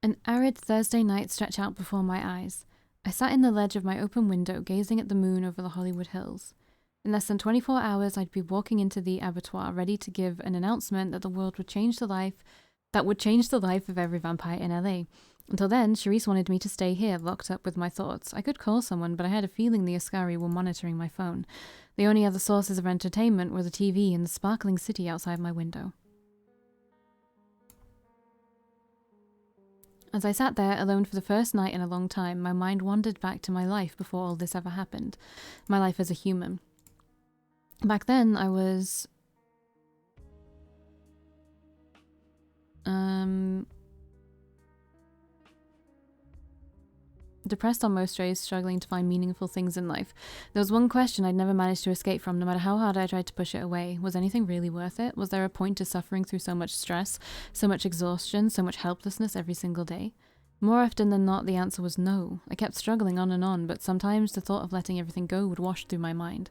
An arid Thursday night stretched out before my eyes. I sat in the ledge of my open window, gazing at the moon over the Hollywood Hills. In less than 24 hours, I'd be walking into the abattoir, ready to give an announcement that the world would change the life of every vampire in LA. Until then, Charisse wanted me to stay here, locked up with my thoughts. I could call someone, but I had a feeling the Ascari were monitoring my phone. The only other sources of entertainment were the TV and the sparkling city outside my window. As I sat there, alone for the first night in a long time, my mind wandered back to my life before all this ever happened. My life as a human. Back then, I was... depressed on most days, struggling to find meaningful things in life. There was one question I'd never managed to escape from, no matter how hard I tried to push it away. Was anything really worth it? Was there a point to suffering through so much stress, so much exhaustion, so much helplessness every single day? More often than not, the answer was no. I kept struggling on, but sometimes the thought of letting everything go would wash through my mind.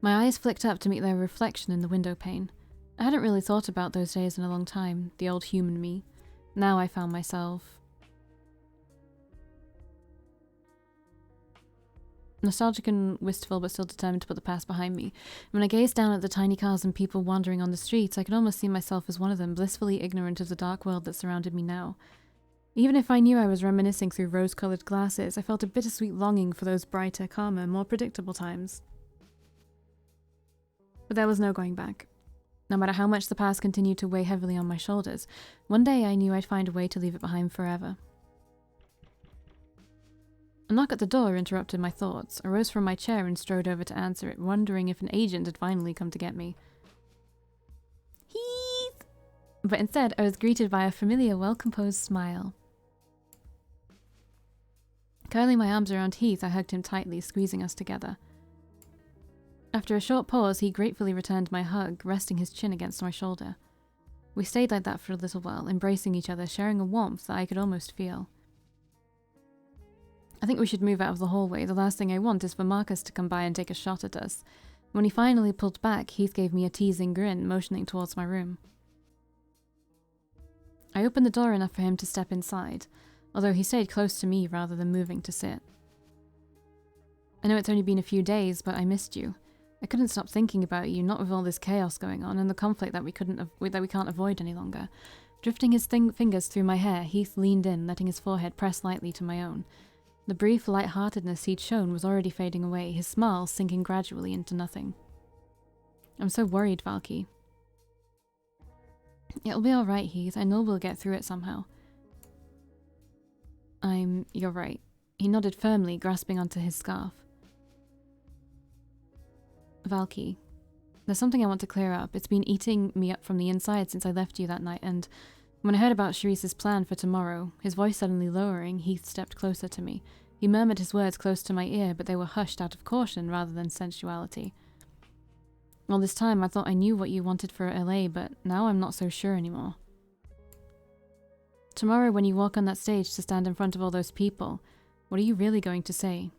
My eyes flicked up to meet their reflection in the window pane. I hadn't really thought about those days in a long time, the old human me. Now I found myself nostalgic and wistful, but still determined to put the past behind me. When I gazed down at the tiny cars and people wandering on the streets, I could almost see myself as one of them, blissfully ignorant of the dark world that surrounded me now. Even if I knew I was reminiscing through rose-colored glasses, I felt a bittersweet longing for those brighter, calmer, more predictable times. But there was no going back. No matter how much the past continued to weigh heavily on my shoulders, one day I knew I'd find a way to leave it behind forever. A knock at the door interrupted my thoughts. I rose from my chair and strode over to answer it, wondering if an agent had finally come to get me. Heath! But instead, I was greeted by a familiar, well-composed smile. Curling my arms around Heath, I hugged him tightly, squeezing us together. After a short pause, he gratefully returned my hug, resting his chin against my shoulder. We stayed like that for a little while, embracing each other, sharing a warmth that I could almost feel. I think we should move out of the hallway. The last thing I want is for Marcus to come by and take a shot at us. When he finally pulled back, Heath gave me a teasing grin, motioning towards my room. I opened the door enough for him to step inside, although he stayed close to me rather than moving to sit. I know it's only been a few days, but I missed you. I couldn't stop thinking about you, not with all this chaos going on and the conflict that we can't avoid any longer. Drifting his fingers through my hair, Heath leaned in, letting his forehead press lightly to my own. The brief light-heartedness he'd shown was already fading away, his smile sinking gradually into nothing. I'm so worried, Valkii. It'll be alright, Heath. I know we'll get through it somehow. You're right. He nodded firmly, grasping onto his scarf. Valkii, there's something I want to clear up. It's been eating me up from the inside since I left you that night, and when I heard about Charisse's plan for tomorrow, his voice suddenly lowering, Heath stepped closer to me. He murmured his words close to my ear, but they were hushed out of caution rather than sensuality. All this time, I thought I knew what you wanted for LA, but now I'm not so sure anymore. Tomorrow, when you walk on that stage to stand in front of all those people, what are you really going to say?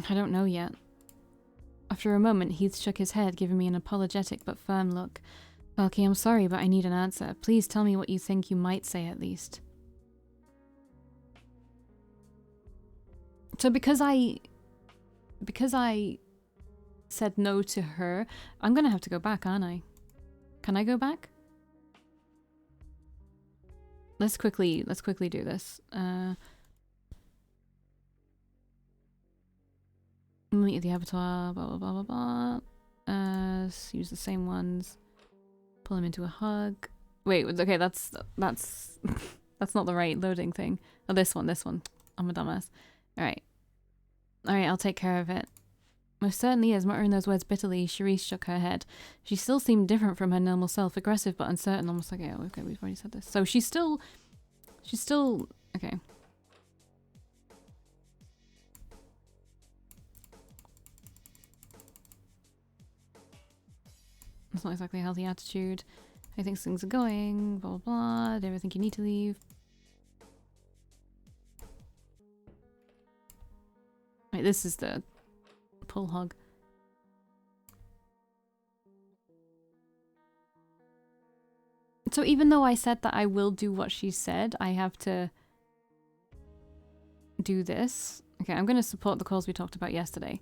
I don't know yet. After a moment, Heath shook his head, giving me an apologetic but firm look. Valkii, I'm sorry, but I need an answer. Please tell me what you think you might say at least. So because I said no to her, I'm gonna have to go back, aren't I? Can I go back? Let's quickly do this. Meet at the abattoir, blah blah blah blah blah. Use the same ones. Pull him into a hug. Wait, okay, that's that's not the right loading thing. Oh, this one. I'm a dumbass. Alright, I'll take care of it. Most certainly is. Muttering those words bitterly, Charisse shook her head. She still seemed different from her normal self, aggressive but uncertain, almost like, oh, okay, we've already said this. So she's still, okay. It's not exactly a healthy attitude. I think things are going, blah, blah, blah. Do you ever think you need to leave? Wait, this is the pull hog. So even though I said that I will do what she said, I have to do this. Okay, I'm going to support the cause we talked about yesterday.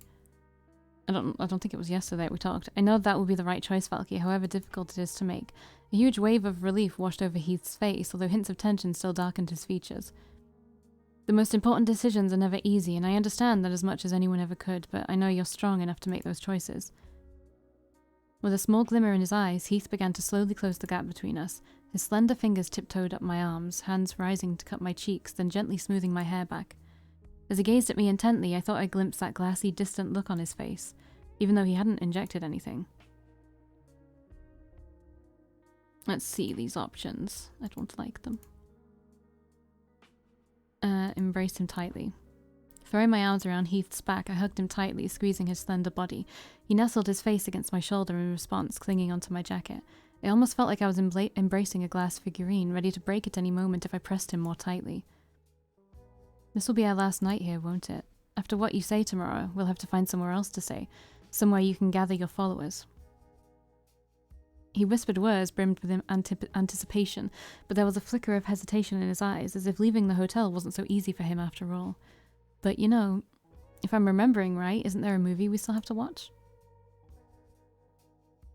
I don't think it was yesterday we talked. I know that will be the right choice, Valkii, however difficult it is to make. A huge wave of relief washed over Heath's face, although hints of tension still darkened his features. The most important decisions are never easy, and I understand that as much as anyone ever could, but I know you're strong enough to make those choices. With a small glimmer in his eyes, Heath began to slowly close the gap between us. His slender fingers tiptoed up my arms, hands rising to cut my cheeks, then gently smoothing my hair back. As he gazed at me intently, I thought I glimpsed that glassy, distant look on his face, even though he hadn't injected anything. Let's see these options. I don't like them. Embraced him tightly. Throwing my arms around Heath's back, I hugged him tightly, squeezing his slender body. He nestled his face against my shoulder in response, clinging onto my jacket. It almost felt like I was embracing a glass figurine, ready to break at any moment if I pressed him more tightly. This will be our last night here, won't it? After what you say tomorrow, we'll have to find somewhere else to stay. Somewhere you can gather your followers. He whispered words brimmed with anticipation, but there was a flicker of hesitation in his eyes, as if leaving the hotel wasn't so easy for him after all. But you know, if I'm remembering right, isn't there a movie we still have to watch?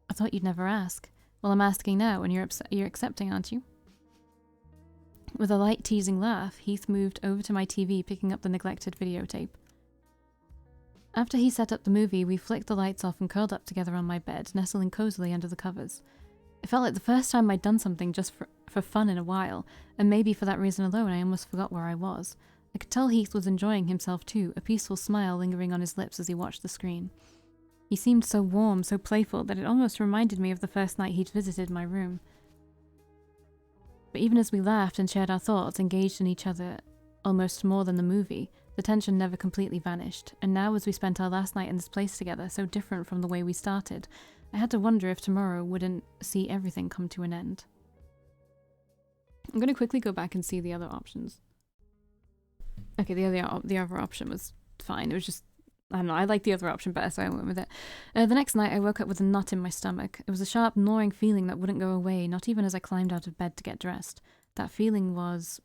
I thought you'd never ask. Well, I'm asking now, and you're accepting, aren't you? With a light, teasing laugh, Heath moved over to my TV, picking up the neglected videotape. After he set up the movie, we flicked the lights off and curled up together on my bed, nestling cozily under the covers. It felt like the first time I'd done something just for fun in a while, and maybe for that reason alone I almost forgot where I was. I could tell Heath was enjoying himself too, a peaceful smile lingering on his lips as he watched the screen. He seemed so warm, so playful, that it almost reminded me of the first night he'd visited my room. But even as we laughed and shared our thoughts, engaged in each other almost more than the movie, the tension never completely vanished, and now as we spent our last night in this place together, so different from the way we started, I had to wonder if tomorrow wouldn't see everything come to an end. I'm going to quickly go back and see the other options. Okay, the other option was fine. It was just, I don't know, I liked the other option better, so I went with it. The next night, I woke up with a knot in my stomach. It was a sharp, gnawing feeling that wouldn't go away, not even as I climbed out of bed to get dressed. That feeling was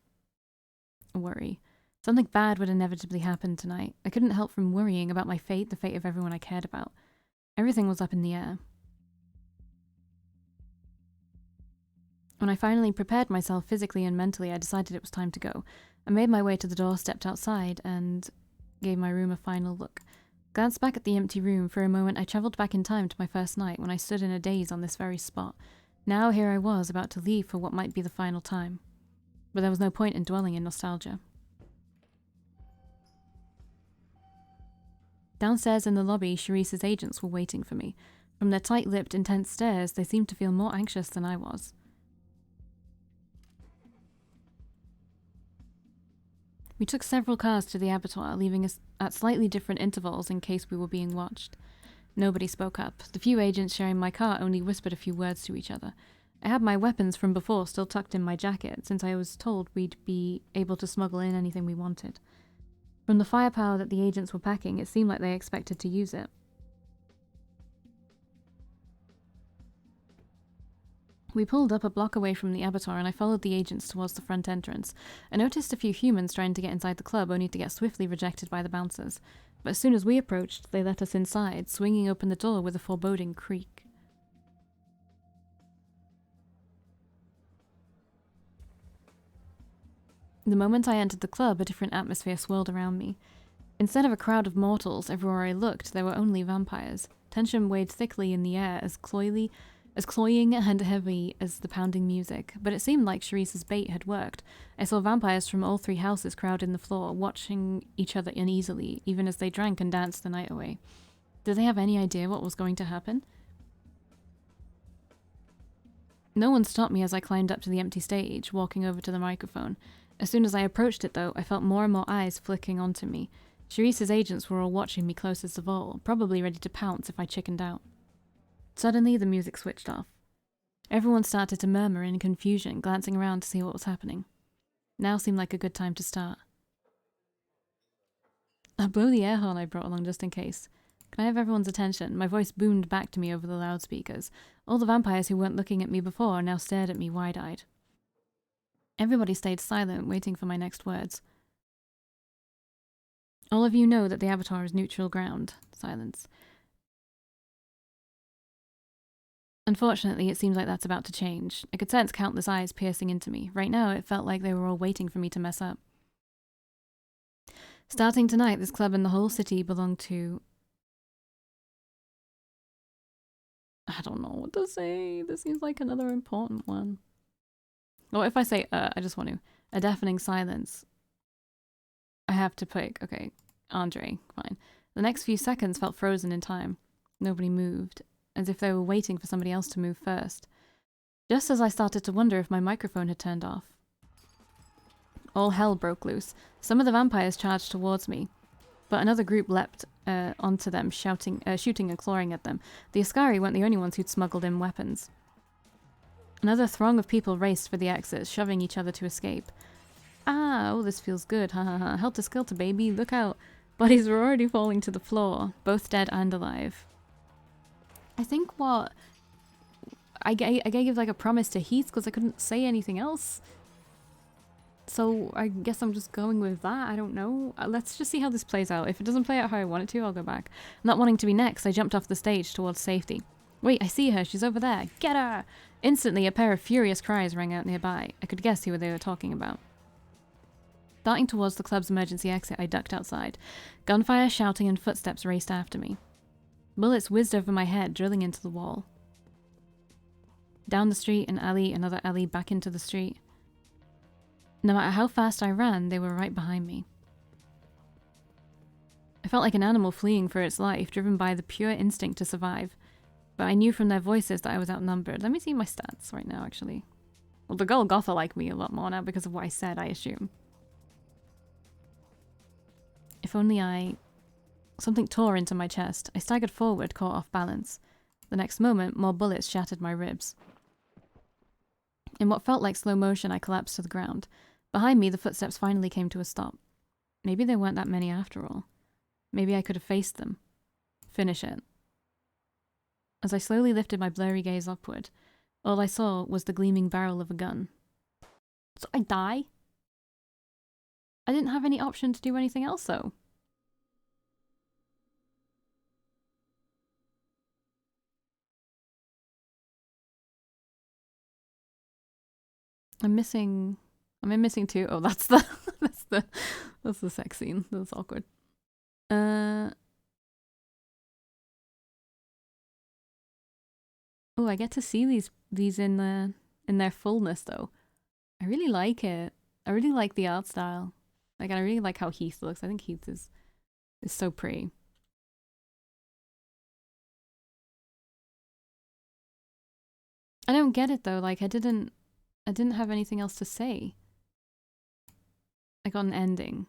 worry. Something bad would inevitably happen tonight. I couldn't help from worrying about my fate, the fate of everyone I cared about. Everything was up in the air. When I finally prepared myself physically and mentally, I decided it was time to go. I made my way to the door, stepped outside, and gave my room a final look. Glanced back at the empty room. For a moment, I travelled back in time to my first night, when I stood in a daze on this very spot. Now here I was, about to leave for what might be the final time. But there was no point in dwelling in nostalgia. Downstairs in the lobby, Sharice's agents were waiting for me. From their tight-lipped, intense stares, they seemed to feel more anxious than I was. We took several cars to the abattoir, leaving us at slightly different intervals in case we were being watched. Nobody spoke up. The few agents sharing my car only whispered a few words to each other. I had my weapons from before still tucked in my jacket, since I was told we'd be able to smuggle in anything we wanted. From the firepower that the agents were packing, it seemed like they expected to use it. We pulled up a block away from the abattoir and I followed the agents towards the front entrance. I noticed a few humans trying to get inside the club, only to get swiftly rejected by the bouncers. But as soon as we approached, they let us inside, swinging open the door with a foreboding creak. The moment I entered the club, a different atmosphere swirled around me. Instead of a crowd of mortals, everywhere I looked, there were only vampires. Tension weighed thickly in the air, as cloying and heavy as the pounding music, but it seemed like Sharice's bait had worked. I saw vampires from all three houses crowding the floor, watching each other uneasily, even as they drank and danced the night away. Did they have any idea what was going to happen? No one stopped me as I climbed up to the empty stage, walking over to the microphone. As soon as I approached it, though, I felt more and more eyes flicking onto me. Sharice's agents were all watching me closest of all, probably ready to pounce if I chickened out. Suddenly, the music switched off. Everyone started to murmur in confusion, glancing around to see what was happening. Now seemed like a good time to start. I'll blow the air horn I brought along just in case. Can I have everyone's attention? My voice boomed back to me over the loudspeakers. All the vampires who weren't looking at me before now stared at me wide-eyed. Everybody stayed silent, waiting for my next words. All of you know that the Avatar is neutral ground. Silence. Unfortunately, it seems like that's about to change. I could sense countless eyes piercing into me. Right now, it felt like they were all waiting for me to mess up. Starting tonight, this club and the whole city belong to... I don't know what to say. This seems like another important one. Or if I say, I just want to. A deafening silence. I have to pick. Okay, Andre, fine. The next few seconds felt frozen in time. Nobody moved, as if they were waiting for somebody else to move first. Just as I started to wonder if my microphone had turned off. All hell broke loose. Some of the vampires charged towards me, but another group leapt onto them, shooting and clawing at them. The Askari weren't the only ones who'd smuggled in weapons. Another throng of people raced for the exits, shoving each other to escape. Ah, oh, this feels good, ha ha ha. Helter-skelter, baby, look out. Bodies were already falling to the floor, both dead and alive. I think what... I gave like a promise to Heath because I couldn't say anything else. So I guess I'm just going with that. I don't know. Let's just see how this plays out. If it doesn't play out how I want it to, I'll go back. Not wanting to be next, I jumped off the stage towards safety. Wait, I see her. She's over there. Get her! Instantly, a pair of furious cries rang out nearby. I could guess who they were talking about. Darting towards the club's emergency exit, I ducked outside. Gunfire, shouting, and footsteps raced after me. Bullets whizzed over my head, drilling into the wall. Down the street, an alley, another alley, back into the street. No matter how fast I ran, they were right behind me. I felt like an animal fleeing for its life, driven by the pure instinct to survive. But I knew from their voices that I was outnumbered. Let me see my stats right now, actually. Well, the Golgotha like me a lot more now because of what I said, I assume. If only I... Something tore into my chest. I staggered forward, caught off balance. The next moment, more bullets shattered my ribs. In what felt like slow motion, I collapsed to the ground. Behind me, the footsteps finally came to a stop. Maybe there weren't that many after all. Maybe I could have faced them. Finish it. As I slowly lifted my blurry gaze upward, all I saw was the gleaming barrel of a gun. So I die? I didn't have any option to do anything else, though. I'm missing two. Oh, that's the that's the sex scene. That's awkward. Oh, I get to see these in their fullness though. I really like it. I really like the art style. Like, I really like how Heath looks. I think Heath is so pretty. I don't get it though. Like, I didn't have anything else to say. I got an ending.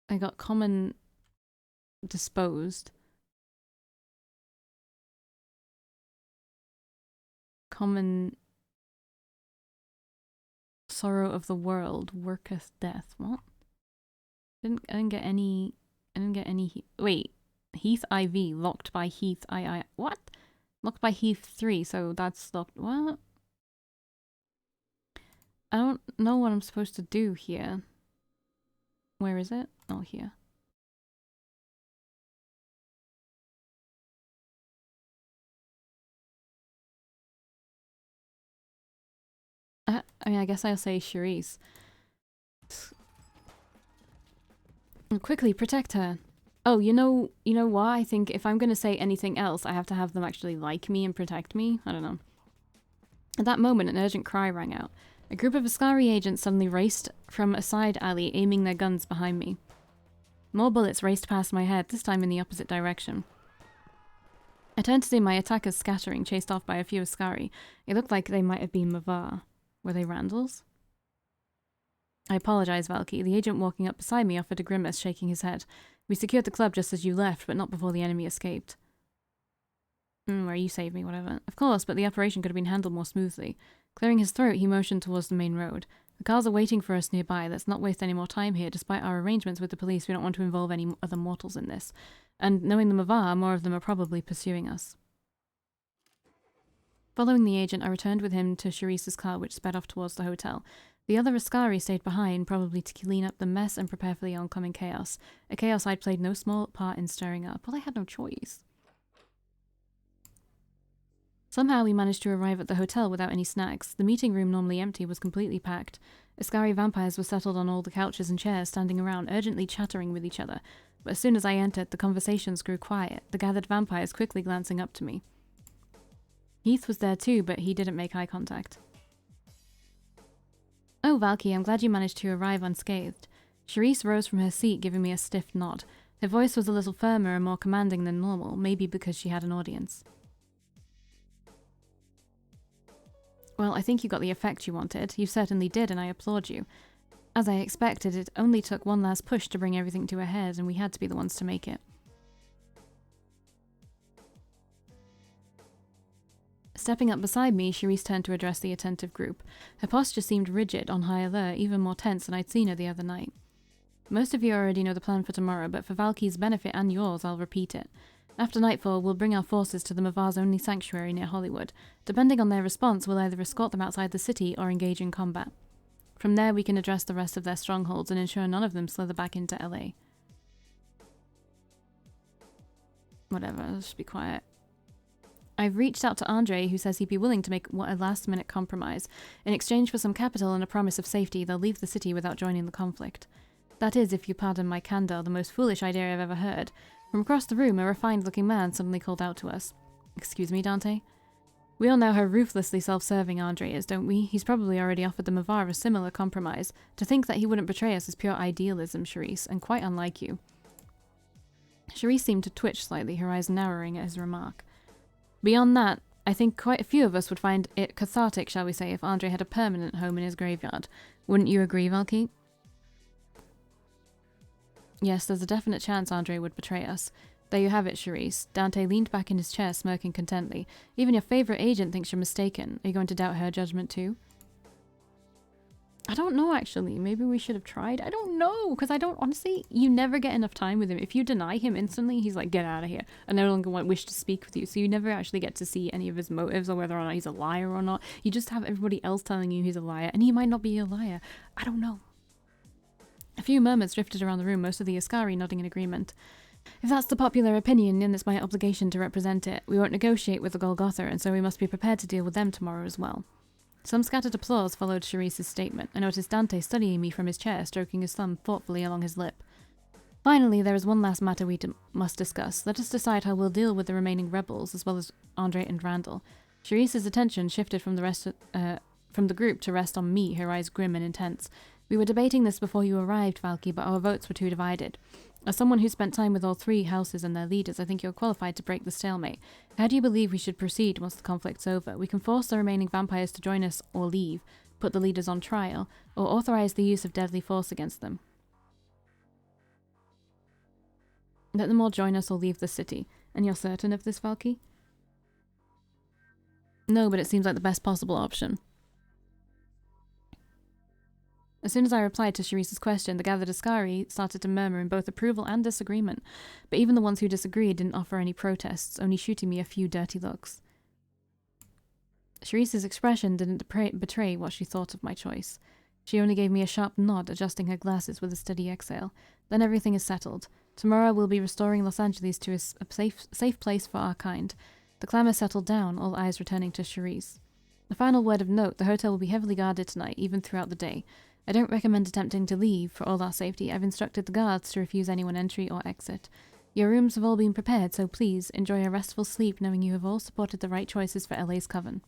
I got common disposed. Common sorrow of the world worketh death. What? I didn't get any. Wait. Heath IV locked by Heath II. What? Locked by Heath 3. So that's locked. What? I don't know what I'm supposed to do here. Where is it? Oh, here. I mean, I guess I'll say Charisse. Quickly, protect her. Oh, you know why? I think if I'm going to say anything else, I have to have them actually like me and protect me. I don't know. At that moment, an urgent cry rang out. A group of Askari agents suddenly raced from a side alley, aiming their guns behind me. More bullets raced past my head, this time in the opposite direction. I turned to see my attackers scattering, chased off by a few Askari. It looked like they might have been Mavar. Were they Randall's? I apologize, Valkii. The agent walking up beside me offered a grimace, shaking his head. We secured the club just as you left, but not before the enemy escaped. Where you saved me, whatever. Of course, but the operation could have been handled more smoothly. Clearing his throat, he motioned towards the main road. The cars are waiting for us nearby. Let's not waste any more time here. Despite our arrangements with the police, we don't want to involve any other mortals in this. And knowing the Mavar, more of them are probably pursuing us. Following the agent, I returned with him to Sharice's car, which sped off towards the hotel. The other Askari stayed behind, probably to clean up the mess and prepare for the oncoming chaos. A chaos I'd played no small part in stirring up. Well, I had no choice. Somehow we managed to arrive at the hotel without any snacks. The meeting room, normally empty, was completely packed. Askari vampires were settled on all the couches and chairs, standing around, urgently chattering with each other. But as soon as I entered, the conversations grew quiet, the gathered vampires quickly glancing up to me. Heath was there too, but he didn't make eye contact. Oh, Valkii, I'm glad you managed to arrive unscathed. Sharice rose from her seat, giving me a stiff nod. Her voice was a little firmer and more commanding than normal, maybe because she had an audience. Well, I think you got the effect you wanted. You certainly did, and I applaud you. As I expected, it only took one last push to bring everything to a head, and we had to be the ones to make it. Stepping up beside me, Sharice turned to address the attentive group. Her posture seemed rigid, on high alert, even more tense than I'd seen her the other night. Most of you already know the plan for tomorrow, but for Valky's benefit and yours, I'll repeat it. After nightfall, we'll bring our forces to the Mavar's only sanctuary near Hollywood. Depending on their response, we'll either escort them outside the city or engage in combat. From there, we can address the rest of their strongholds and ensure none of them slither back into LA. Whatever, let's just be quiet. I've reached out to Andre, who says he'd be willing to make a last-minute compromise. In exchange for some capital and a promise of safety, they'll leave the city without joining the conflict. That is, if you pardon my candor, the most foolish idea I've ever heard. From across the room, a refined-looking man suddenly called out to us. Excuse me, Dante? We all know how ruthlessly self-serving Andre is, don't we? He's probably already offered the Mavar a similar compromise. To think that he wouldn't betray us is pure idealism, Sharice, and quite unlike you. Sharice seemed to twitch slightly, her eyes narrowing at his remark. Beyond that, I think quite a few of us would find it cathartic, shall we say, if Andre had a permanent home in his graveyard. Wouldn't you agree, Valkii? Yes, there's a definite chance Andre would betray us. There you have it, Sharice. Dante leaned back in his chair, smirking contently. Even your favourite agent thinks you're mistaken. Are you going to doubt her judgment too? I don't know, actually. Maybe we should have tried. I don't know, because I don't... Honestly, you never get enough time with him. If you deny him instantly, he's like, get out of here. I no longer wish to speak with you. So you never actually get to see any of his motives or whether or not he's a liar or not. You just have everybody else telling you he's a liar, and he might not be a liar. I don't know. A few murmurs drifted around the room, most of the Askari nodding in agreement. If that's the popular opinion, then it's my obligation to represent it. We won't negotiate with the Golgotha, and so we must be prepared to deal with them tomorrow as well. Some scattered applause followed Sharice's statement. I noticed Dante studying me from his chair, stroking his thumb thoughtfully along his lip. Finally, there is one last matter we must discuss. Let us decide how we'll deal with the remaining rebels, as well as Andre and Randall. Sharice's attention shifted from the group to rest on me, her eyes grim and intense. We were debating this before you arrived, Valkii, but our votes were too divided. As someone who spent time with all three houses and their leaders, I think you're qualified to break the stalemate. How do you believe we should proceed once the conflict's over? We can force the remaining vampires to join us or leave, put the leaders on trial, or authorize the use of deadly force against them. Let them all join us or leave the city. And you're certain of this, Valkii? No, but it seems like the best possible option. As soon as I replied to Sharice's question, the gathered Askari started to murmur in both approval and disagreement, but even the ones who disagreed didn't offer any protests, only shooting me a few dirty looks. Sharice's expression didn't betray what she thought of my choice. She only gave me a sharp nod, adjusting her glasses with a steady exhale. Then everything is settled. Tomorrow we'll be restoring Los Angeles to a safe place for our kind. The clamour settled down, all eyes returning to Sharice. A final word of note, the hotel will be heavily guarded tonight, even throughout the day. I don't recommend attempting to leave. For all our safety, I've instructed the guards to refuse anyone entry or exit. Your rooms have all been prepared, so please enjoy a restful sleep knowing you have all supported the right choices for LA's coven.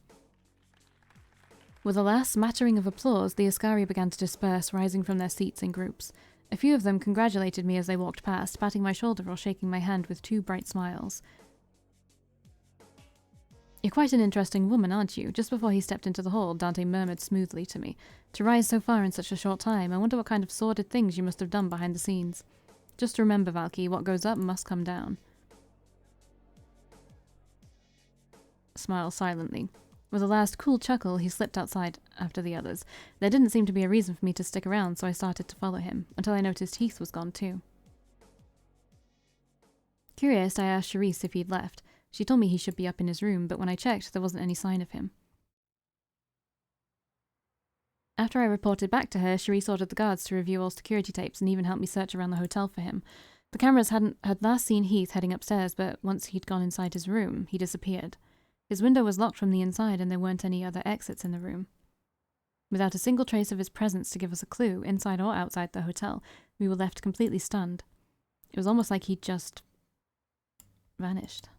With a last smattering of applause, the Askari began to disperse, rising from their seats in groups. A few of them congratulated me as they walked past, patting my shoulder or shaking my hand with two bright smiles. You're quite an interesting woman, aren't you? Just before he stepped into the hall, Dante murmured smoothly to me. To rise so far in such a short time, I wonder what kind of sordid things you must have done behind the scenes. Just remember, Valkii, what goes up must come down. Smile silently. With a last cool chuckle, he slipped outside after the others. There didn't seem to be a reason for me to stick around, so I started to follow him, until I noticed Heath was gone too. Curious, I asked Charisse if he'd left. She told me he should be up in his room, but when I checked, there wasn't any sign of him. After I reported back to her, Charisse ordered the guards to review all security tapes and even helped me search around the hotel for him. The cameras had last seen Heath heading upstairs, but once he'd gone inside his room, he disappeared. His window was locked from the inside and there weren't any other exits in the room. Without a single trace of his presence to give us a clue, inside or outside the hotel, we were left completely stunned. It was almost like he'd just vanished.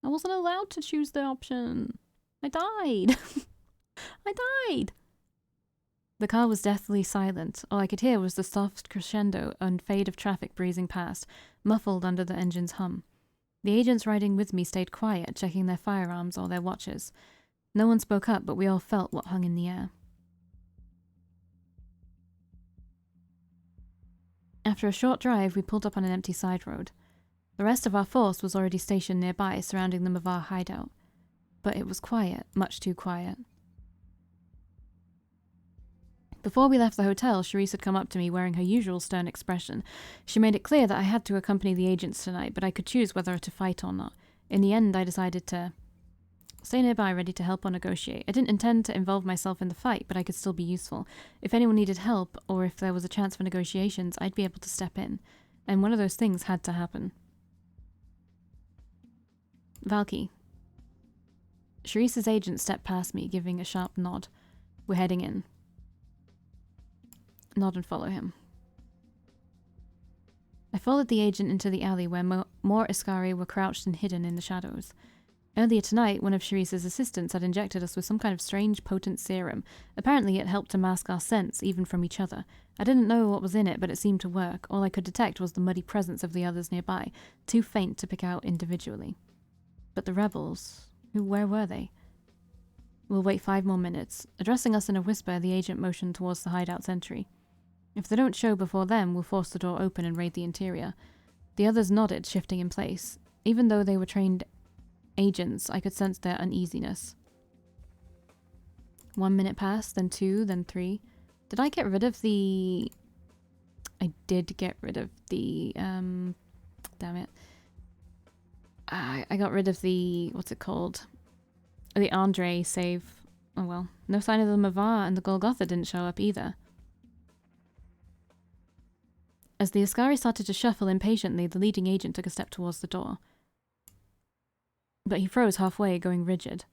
I wasn't allowed to choose the option. I died. I died. The car was deathly silent. All I could hear was the soft crescendo and fade of traffic breezing past, muffled under the engine's hum. The agents riding with me stayed quiet, checking their firearms or their watches. No one spoke up, but we all felt what hung in the air. After a short drive, we pulled up on an empty side road. The rest of our force was already stationed nearby, surrounding the Mavar hideout. But it was quiet, much too quiet. Before we left the hotel, Charisse had come up to me wearing her usual stern expression. She made it clear that I had to accompany the agents tonight, but I could choose whether to fight or not. In the end, I decided to stay nearby, ready to help or negotiate. I didn't intend to involve myself in the fight, but I could still be useful. If anyone needed help, or if there was a chance for negotiations, I'd be able to step in. And one of those things had to happen. Valkii. Charisse's agent stepped past me, giving a sharp nod. We're heading in. Nod and follow him. I followed the agent into the alley where more Iskari were crouched and hidden in the shadows. Earlier tonight, one of Charisse's assistants had injected us with some kind of strange, potent serum. Apparently it helped to mask our scents, even from each other. I didn't know what was in it, but it seemed to work. All I could detect was the muddy presence of the others nearby, too faint to pick out individually. But the rebels, where were they? We'll wait 5 more minutes. Addressing us in a whisper, the agent motioned towards the hideout's entry. If they don't show before then, we'll force the door open and raid the interior. The others nodded, shifting in place. Even though they were trained agents, I could sense their uneasiness. 1 minute passed, then 2, then 3. Did I get rid of the... I did get rid of the... damn it. I got rid of the... what's it called? The Andre save. Oh well. No sign of the Mavar, and the Golgotha didn't show up either. As the Iskari started to shuffle impatiently, the leading agent took a step towards the door. But he froze halfway, going rigid.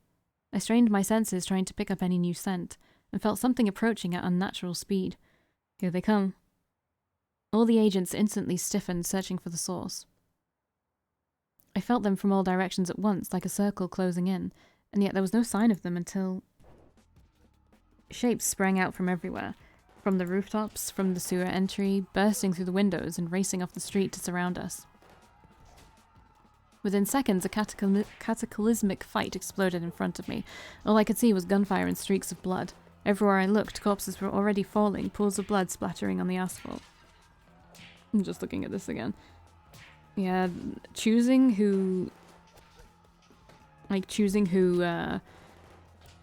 I strained my senses, trying to pick up any new scent, and felt something approaching at unnatural speed. Here they come. All the agents instantly stiffened, searching for the source. I felt them from all directions at once, like a circle closing in, and yet there was no sign of them until... Shapes sprang out from everywhere. From the rooftops, from the sewer entry, bursting through the windows and racing off the street to surround us. Within seconds, a cataclysmic fight exploded in front of me. All I could see was gunfire and streaks of blood. Everywhere I looked, corpses were already falling, pools of blood splattering on the asphalt. I'm just looking at this again. Yeah, choosing who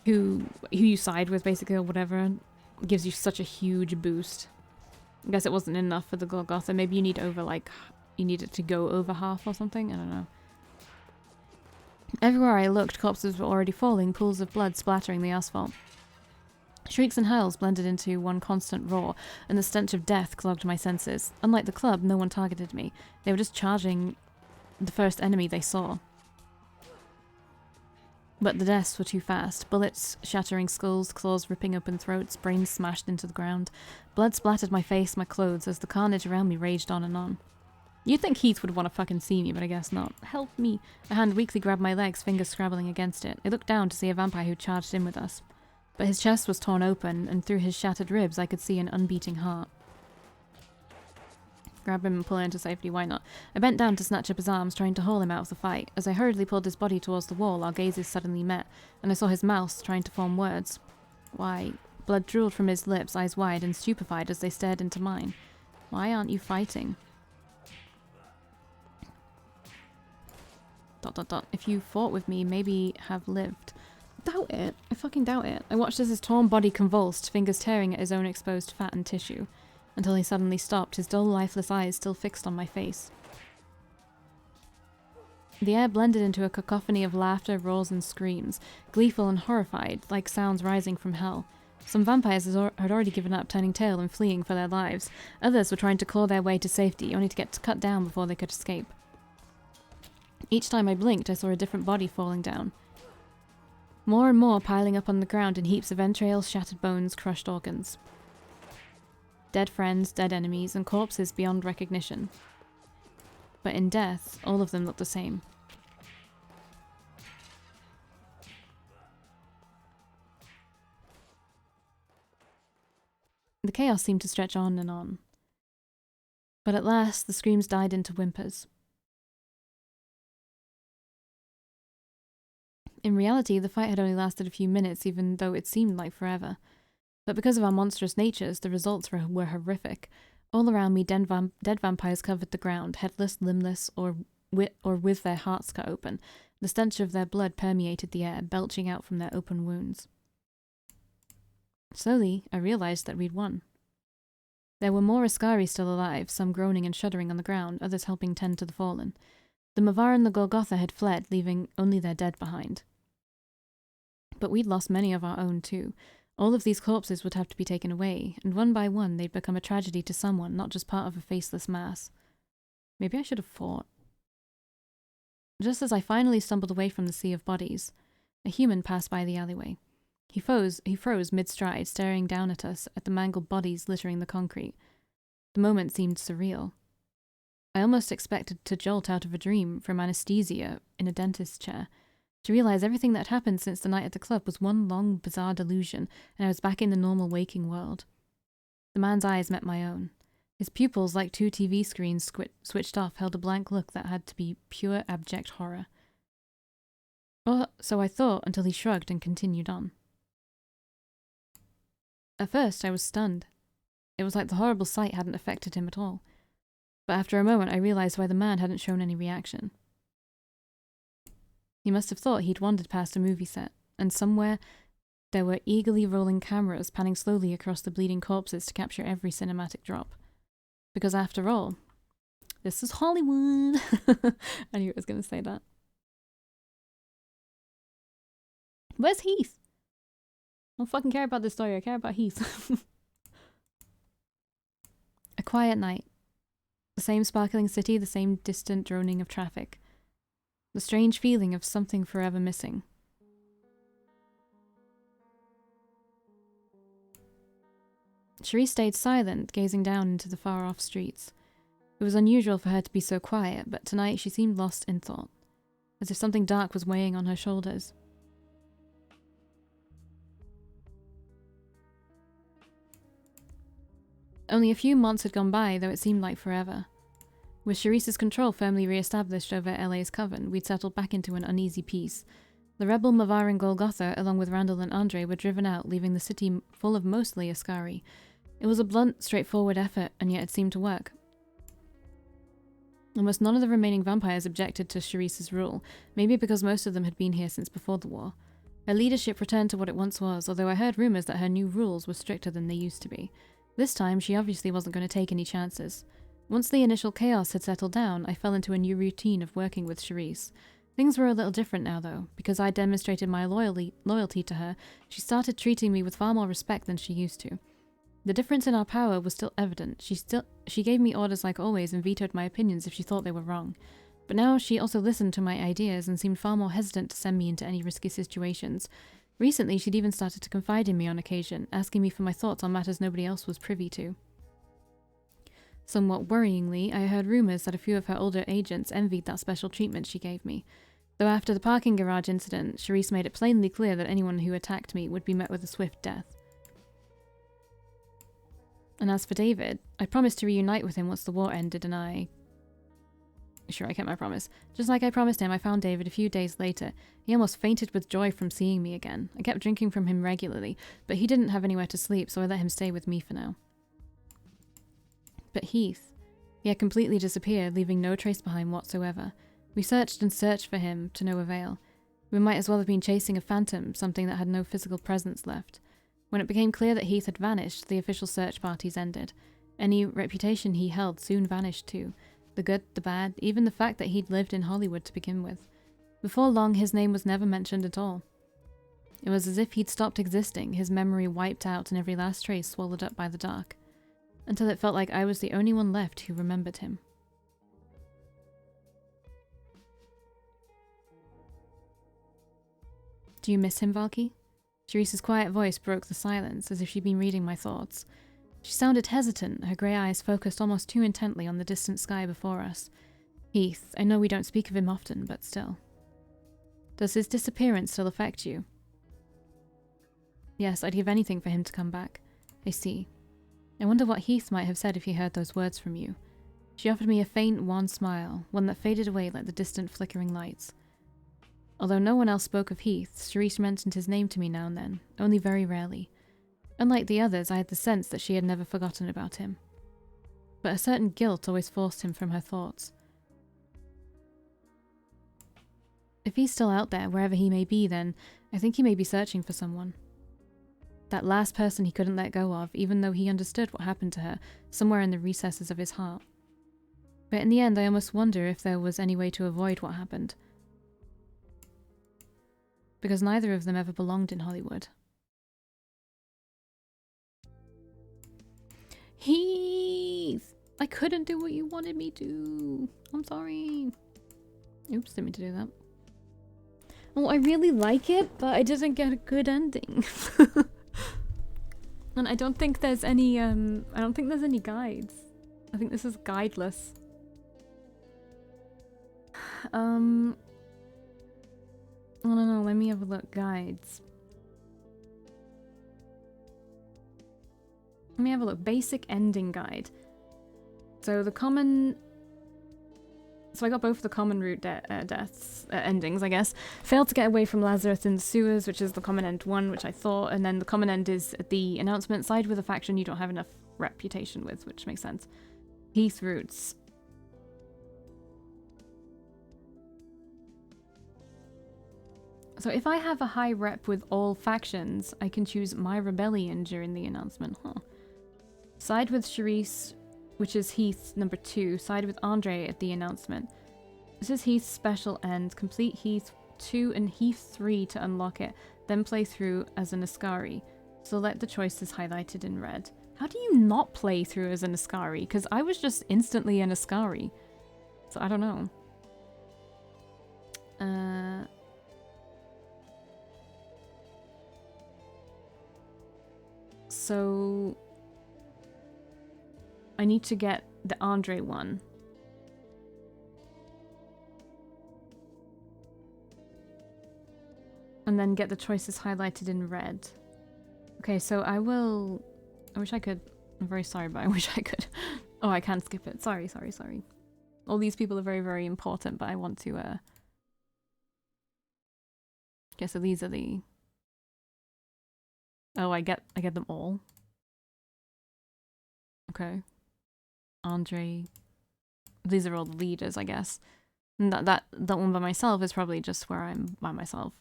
you side with, basically, or whatever, gives you such a huge boost. I guess it wasn't enough for the Golgotha. Maybe you need you need it to go over half or something. I don't know. Everywhere I looked, corpses were already falling, pools of blood splattering the asphalt. Shrieks and howls blended into one constant roar, and the stench of death clogged my senses. Unlike the club, no one targeted me. They were just charging the first enemy they saw. But the deaths were too fast. Bullets shattering skulls, claws ripping open throats, brains smashed into the ground. Blood splattered my face, my clothes, as the carnage around me raged on and on. You'd think Heath would want to fucking see me, but I guess not. Help me! A hand weakly grabbed my legs, fingers scrabbling against it. I looked down to see a vampire who charged in with us. But his chest was torn open, and through his shattered ribs I could see an unbeating heart. Grab him and pull him to safety, why not? I bent down to snatch up his arms, trying to haul him out of the fight. As I hurriedly pulled his body towards the wall, our gazes suddenly met, and I saw his mouth trying to form words. Why? Blood drooled from his lips, eyes wide and stupefied as they stared into mine. Why aren't you fighting? If you fought with me, maybe have lived. Doubt it. I fucking doubt it. I watched as his torn body convulsed, fingers tearing at his own exposed fat and tissue, until he suddenly stopped, his dull, lifeless eyes still fixed on my face. The air blended into a cacophony of laughter, roars, and screams, gleeful and horrified, like sounds rising from hell. Some vampires had already given up, turning tail and fleeing for their lives. Others were trying to claw their way to safety, only to get cut down before they could escape. Each time I blinked, I saw a different body falling down. More and more piling up on the ground in heaps of entrails, shattered bones, crushed organs. Dead friends, dead enemies, and corpses beyond recognition. But in death, all of them looked the same. The chaos seemed to stretch on and on. But at last, the screams died into whimpers. In reality, the fight had only lasted a few minutes, even though it seemed like forever. But because of our monstrous natures, the results were horrific. All around me, dead vampires covered the ground, headless, limbless, or with their hearts cut open. The stench of their blood permeated the air, belching out from their open wounds. Slowly, I realized that we'd won. There were more Askari still alive, some groaning and shuddering on the ground, others helping tend to the fallen. The Mavar and the Golgotha had fled, leaving only their dead behind. But we'd lost many of our own too. All of these corpses would have to be taken away, and one by one they'd become a tragedy to someone, not just part of a faceless mass. Maybe I should have fought. Just as I finally stumbled away from the sea of bodies, a human passed by the alleyway. He froze mid-stride, staring down at us, at the mangled bodies littering the concrete. The moment seemed surreal. I almost expected to jolt out of a dream from anesthesia in a dentist's chair, to realize everything that had happened since the night at the club was one long, bizarre delusion, and I was back in the normal waking world. The man's eyes met my own. His pupils, like two TV screens switched off, held a blank look that had to be pure, abject horror. Or so I thought, until he shrugged and continued on. At first, I was stunned. It was like the horrible sight hadn't affected him at all. But after a moment, I realized why the man hadn't shown any reaction. He must have thought he'd wandered past a movie set, and somewhere there were eagerly rolling cameras panning slowly across the bleeding corpses to capture every cinematic drop. Because after all, this is Hollywood. I knew I was going to say that. Where's Heath? I don't fucking care about this story, I care about Heath. A quiet night. The same sparkling city, the same distant droning of traffic. The strange feeling of something forever missing. Cherie stayed silent, gazing down into the far-off streets. It was unusual for her to be so quiet, but tonight she seemed lost in thought, as if something dark was weighing on her shoulders. Only a few months had gone by, though it seemed like forever. With Cherise's control firmly re-established over LA's coven, we'd settled back into an uneasy peace. The rebel Mavar and Golgotha, along with Randall and Andre, were driven out, leaving the city full of mostly Askari. It was a blunt, straightforward effort, and yet it seemed to work. Almost none of the remaining vampires objected to Cherise's rule, maybe because most of them had been here since before the war. Her leadership returned to what it once was, although I heard rumors that her new rules were stricter than they used to be. This time, she obviously wasn't going to take any chances. Once the initial chaos had settled down, I fell into a new routine of working with Cherise. Things were a little different now, though. Because I demonstrated my loyalty to her, she started treating me with far more respect than she used to. The difference in our power was still evident. She gave me orders like always and vetoed my opinions if she thought they were wrong. But now she also listened to my ideas and seemed far more hesitant to send me into any risky situations. Recently, she'd even started to confide in me on occasion, asking me for my thoughts on matters nobody else was privy to. Somewhat worryingly, I heard rumors that a few of her older agents envied that special treatment she gave me. Though after the parking garage incident, Cherise made it plainly clear that anyone who attacked me would be met with a swift death. And as for David, I promised to reunite with him once the war ended, and Sure, I kept my promise. Just like I promised him, I found David a few days later. He almost fainted with joy from seeing me again. I kept drinking from him regularly, but he didn't have anywhere to sleep, so I let him stay with me for now. But Heath, he had completely disappeared, leaving no trace behind whatsoever. We searched and searched for him, to no avail. We might as well have been chasing a phantom, something that had no physical presence left. When it became clear that Heath had vanished, the official search parties ended. Any reputation he held soon vanished too. The good, the bad, even the fact that he'd lived in Hollywood to begin with. Before long, his name was never mentioned at all. It was as if he'd stopped existing, his memory wiped out and every last trace swallowed up by the dark. Until it felt like I was the only one left who remembered him. Do you miss him, Valkii? Sherese's quiet voice broke the silence, as if she'd been reading my thoughts. She sounded hesitant, her grey eyes focused almost too intently on the distant sky before us. Heath, I know we don't speak of him often, but still. Does his disappearance still affect you? Yes, I'd give anything for him to come back. I see. I wonder what Heath might have said if he heard those words from you. She offered me a faint, wan smile, one that faded away like the distant flickering lights. Although no one else spoke of Heath, Sherese mentioned his name to me now and then, only very rarely. Unlike the others, I had the sense that she had never forgotten about him. But a certain guilt always forced him from her thoughts. If he's still out there, wherever he may be, then I think he may be searching for someone. That last person he couldn't let go of, even though he understood what happened to her, somewhere in the recesses of his heart. But in the end, I almost wonder if there was any way to avoid what happened. Because neither of them ever belonged in Hollywood. Heath! I couldn't do what you wanted me to. I'm sorry. Oops, didn't mean to do that. Well, I really like it, but I didn't get a good ending. And I don't think there's any, guides. I think this is guideless. I don't know, let me have a look. Guides. Let me have a look. Basic ending guide. So the common... So I got both the common route endings, I guess. Failed to get away from Lazarus in the sewers, which is the common end one, which I thought. And then the common end is the announcement. Side with a faction you don't have enough reputation with, which makes sense. Heath routes. So if I have a high rep with all factions, I can choose my rebellion during the announcement. Huh. Side with Sherese, which is Heath's number 2. Side with Andre at the announcement. This is Heath's special end. Complete Heath 2 and Heath 3 to unlock it. Then play through as an Ascari. Select the choices highlighted in red. How do you not play through as an Ascari? Because I was just instantly an Ascari. So I don't know. So I need to get the Andre one. And then get the choices highlighted in red. Okay, so I wish I could. I'm very sorry, but I wish I could. Oh, I can't skip it. Sorry. All these people are very, very important, but I want to, Okay, so these are the... Oh, I get them all. Okay. Andre. These are all the leaders, I guess. And that one by myself is probably just where I'm by myself.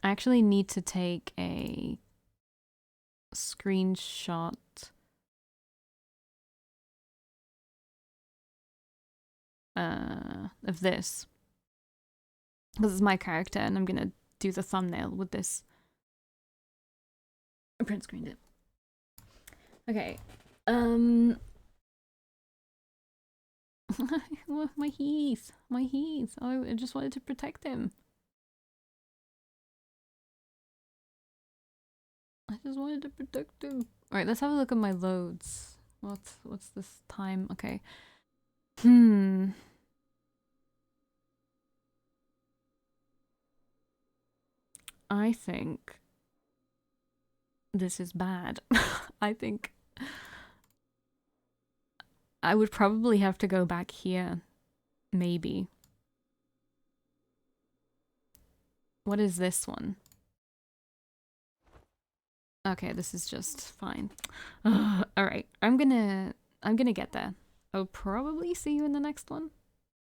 I actually need to take a screenshot of this. This is my character and I'm gonna do the thumbnail with this. I print screened it. Okay. My Heath. Oh, I just wanted to protect him. Alright, let's have a look at my loads. What's this time? Okay. I think this is bad. I think I would probably have to go back here. Maybe. What is this one? Okay, this is just fine. Alright, I'm gonna get there. I'll probably see you in the next one.